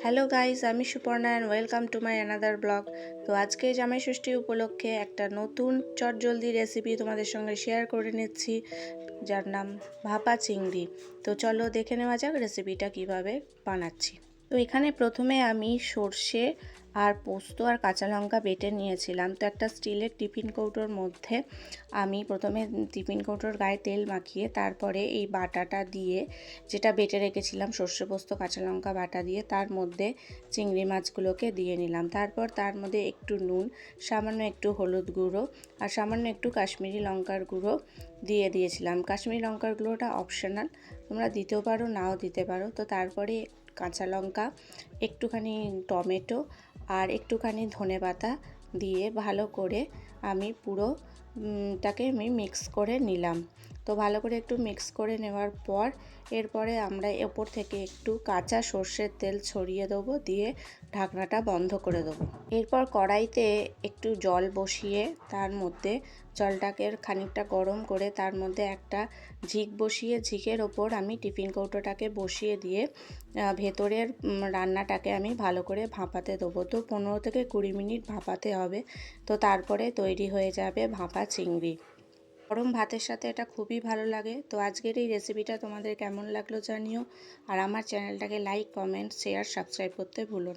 Hello guys, আমি Suparna and welcome to my another blog. তো আজকে জামাই ষষ্ঠী উপলক্ষে একটা নতুন চটজলদি রেসিপি তোমাদের সঙ্গে শেয়ার করে নিচ্ছি, যার নাম ভাপা চিংড়ি। তো চলো দেখে নেওয়া যাক রেসিপিটা কিভাবে বানাচ্ছি। তো এখানে প্রথমে আমি সর্ষে আর পোস্ত আর কাঁচা লঙ্কা বেটে নিয়েছিলাম। তো একটা স্টিলের টিফিন কৌটোর মধ্যে আমি প্রথমে টিফিন কৌটোর গায়ে তেল মাখিয়ে তারপরে এই বাটাটা দিয়ে, যেটা বেটে রেখেছিলাম সর্ষে পোস্ত কাঁচা লঙ্কা বাটা দিয়ে, তার মধ্যে চিংড়ি মাছগুলোকে দিয়ে নিলাম। তারপর তার মধ্যে একটু নুন, সামান্য একটু হলুদ গুঁড়ো আর সামান্য একটু কাশ্মীরি লঙ্কার গুঁড়ো দিয়ে দিয়েছিলাম। কাশ্মীরি লঙ্কার গুঁড়োটা অপশনাল, তোমরা দিতেও পারো নাও দিতে পারো। তো তারপরে কাঁচা লঙ্কা, একটুখানি টমেটো আর একটুখানি ধনেপাতা দিয়ে ভালো করে আমি পুরোটাকে মিক্স করে নিলাম। তো ভালো করে একটু মিক্স করে নেওয়ার পর এরপরে আমরা ওপর থেকে একটু কাঁচা সর্ষের তেল ছড়িয়ে দেবো, দিয়ে ঢাকনাটা বন্ধ করে দেবো। এরপর কড়াইতে একটু জল বসিয়ে তার মধ্যে জলটাকে খানিকটা গরম করে তার মধ্যে একটা ঝিক বসিয়ে ঝিকের ওপর আমি টিফিন কৌটোটাকে বসিয়ে দিয়ে ভেতরের রান্নাটাকে আমি ভালো করে ভাপাতে দেবো। তো 15 থেকে 20 মিনিট ভাপাতে হবে। তো তারপরে তৈরি হয়ে যাবে ভাপা চিংড়ি। গরম ভাতের সাথে এটা খুবই ভালো লাগে। তো আজকের এই রেসিপিটা তোমাদের কেমন লাগলো জানিও, আর আমার চ্যানেলটাকে লাইক, কমেন্ট, শেয়ার, সাবস্ক্রাইব করতে ভুলো না।